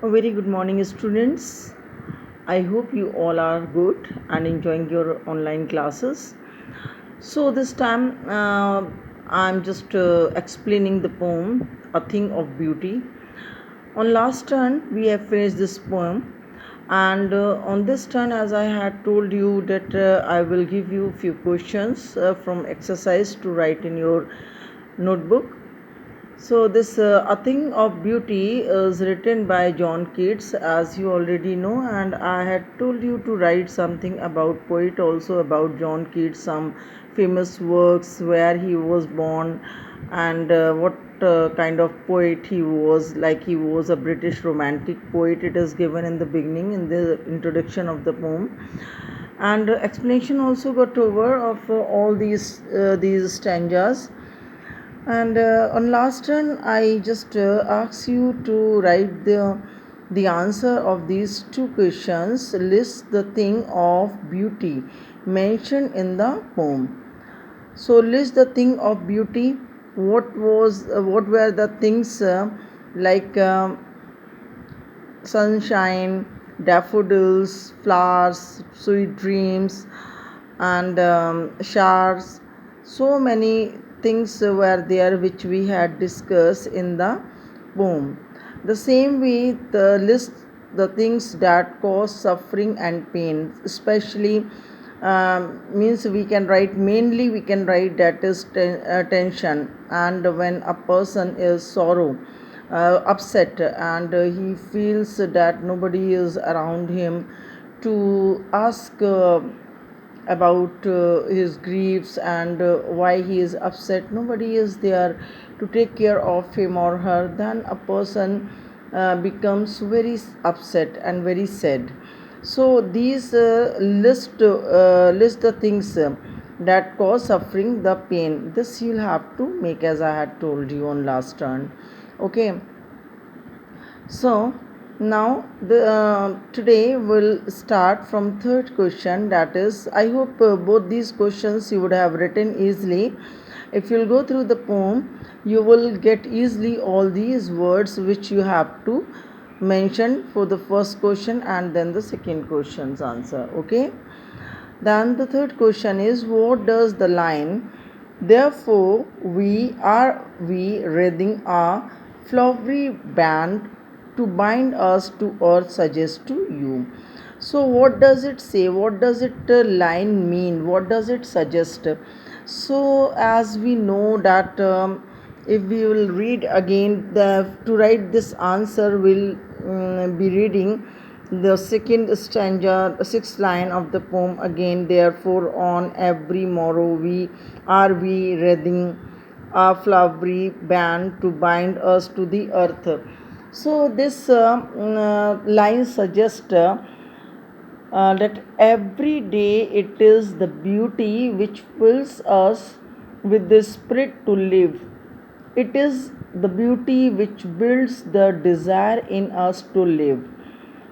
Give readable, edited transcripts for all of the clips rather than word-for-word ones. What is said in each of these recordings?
A very good morning, students. I hope you all are good and enjoying your online classes. So, this time I'm just explaining the poem A Thing of Beauty. On last turn, we have finished this poem, and on this turn, as I had told you, that I will give you few questions from exercise to write in your notebook. So, this A Thing of Beauty is written by John Keats, as you already know, and I had told you to write something about poet also about John Keats, some famous works, where he was born, and what kind of poet he was. Like he was a British romantic poet, it is given in the beginning, in the introduction of the poem, and explanation also got over of all these stanzas. And on last turn, I just ask you to write the answer of these two questions. List the thing of beauty mentioned in the poem. So list the thing of beauty. What were the things like sunshine, daffodils, flowers, sweet dreams, and showers. So many things were there which we had discussed in the poem. The same way, the list the things that cause suffering and pain, especially means we can write mainly we can write that is tension, and when a person is sorrow, upset, and he feels that nobody is around him to ask about his griefs, and why he is upset, nobody is there to take care of him or her, then a person becomes very upset and very sad. So these list the things that cause suffering, the pain. This you'll have to make as I had told you on last turn. Okay. So now today we'll start from third question. That is, I hope both these questions you would have written easily. If you'll go through the poem, you will get easily all these words which you have to mention for the first question and then the second question's answer. Okay. Then the third question is, what does the line therefore we reading a flowery band to bind us to earth suggest to you? So what does it say? What does it line mean? What does it suggest? So as we know that if we will read again, to write this answer will be reading the second stanza, sixth line of the poem again. Therefore, on every morrow we wreathing a flowery band to bind us to the earth. So this line suggests that every day it is the beauty which fills us with the spirit to live. It is the beauty which builds the desire in us to live.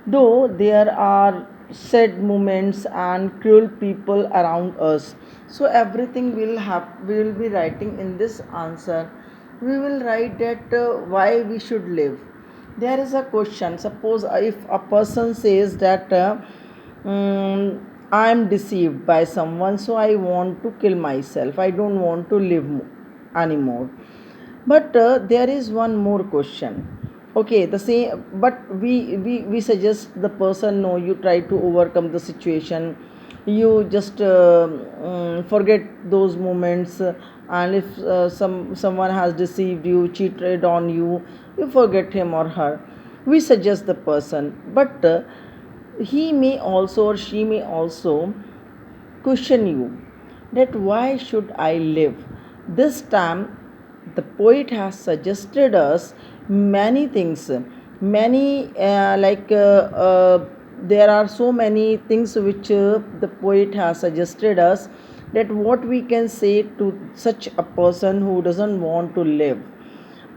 Though there are sad moments and cruel people around us, so everything we will be writing in this answer. We will write that why we should live. There is a question. Suppose if a person says that I am deceived by someone, so I want to kill myself. I don't want to live anymore. But there is one more question. Okay, the same, but we suggest the person, no, you try to overcome the situation, you just forget those moments, and if someone has deceived you, cheated on you, you forget him or her. We suggest the person, but he may also or she may also question you that why should I live? This time the poet has suggested us many things, many there are so many things which the poet has suggested us, that what we can say to such a person who doesn't want to live.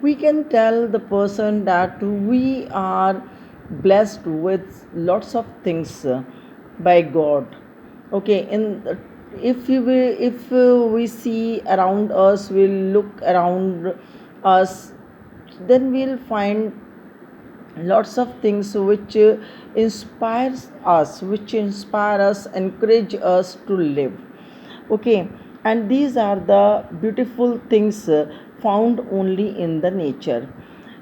We can tell the person that we are blessed with lots of things by God. Okay, if we see around us, we'll look around us, then we'll find lots of things which inspire us, encourage us to live. Okay, and these are the beautiful things found only in the nature,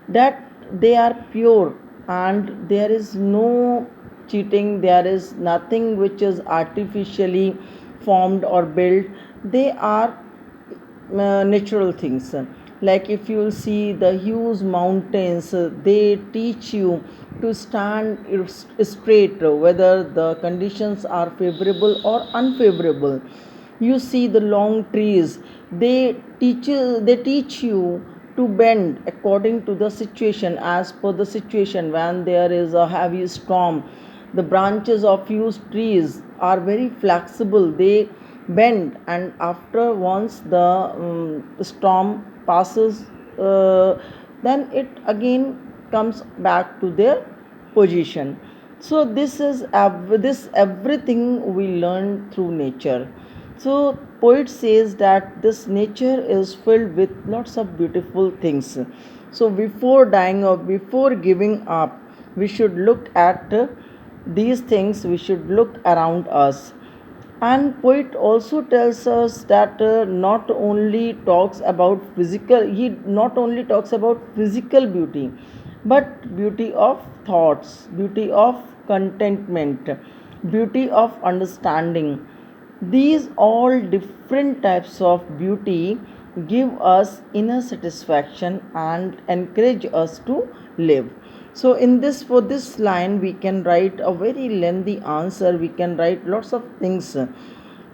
that they are pure and there is no cheating, there is nothing which is artificially formed or built. They are natural things. Like if you will see the huge mountains, they teach you to stand straight whether the conditions are favorable or unfavorable. You see the long trees, they teach you to bend according to the situation, as per the situation. When there is a heavy storm, the branches of huge trees are very flexible, they bend, and after once the storm passes, then it again comes back to their position. So this everything we learn through nature. So poet says that this nature is filled with lots of beautiful things. So before dying or before giving up, we should look at these things, we should look around us. And poet also tells us that not only talks about physical he not only talks about physical beauty, but beauty of thoughts, beauty of contentment, beauty of understanding. These all different types of beauty give us inner satisfaction and encourage us to live. So in this, for this line we can write a very lengthy answer, we can write lots of things.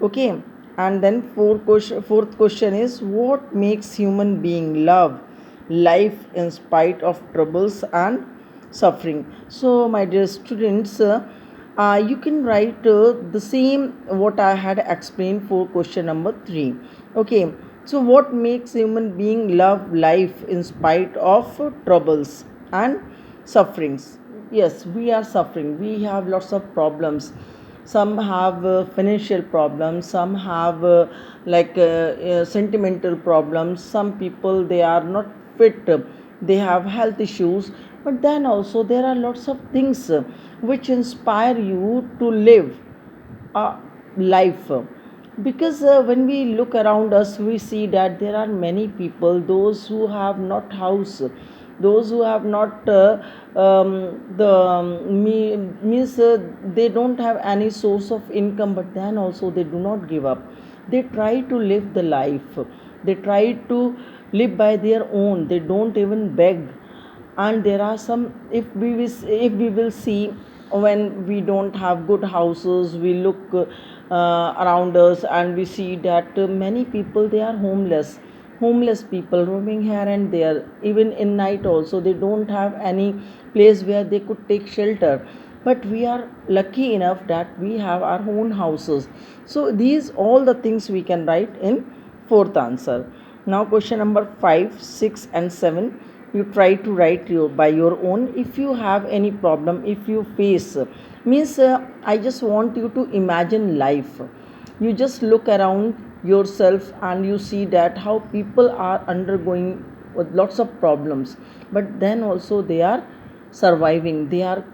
Okay, and then fourth question is, what makes human being love life in spite of troubles and suffering? So my dear students, you can write the same what I had explained for question number 3. Okay, so what makes human being love life in spite of troubles and sufferings? Yes, we are suffering, we have lots of problems. Some have financial problems, some have sentimental problems, some people they are not fit, they have health issues. But then also there are lots of things which inspire you to live a life. Because when we look around us, we see that there are many people, those who have not house, those who have not means they don't have any source of income, but then also they do not give up, they try to live the life, they try to live by their own, they don't even beg. And there are some, if we will see, when we don't have good houses, we look around us and we see that many people they are homeless people roaming here and there, even in night also they don't have any place where they could take shelter. But we are lucky enough that we have our own houses. So these all the things we can write in fourth answer. Now question number 5, 6 and 7, you try to write by your own. If you have any problem, if you face, means I just want you to imagine life. You just look around yourself and you see that how people are undergoing with lots of problems, but then also they are surviving, they are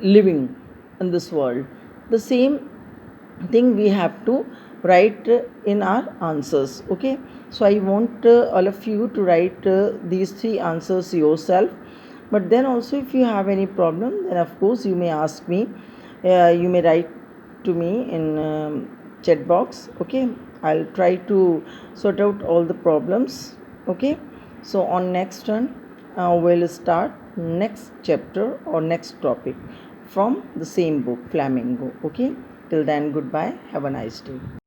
living in this world. The same thing we have to write in our answers. Okay, so I want all of you to write these 3 answers yourself. But then also if you have any problem, then of course you may ask me, you may write to me in chat box. Okay, I'll try to sort out all the problems. Okay, so on next turn we'll start next chapter or next topic from the same book, Flamingo. Okay, till then, goodbye, have a nice day.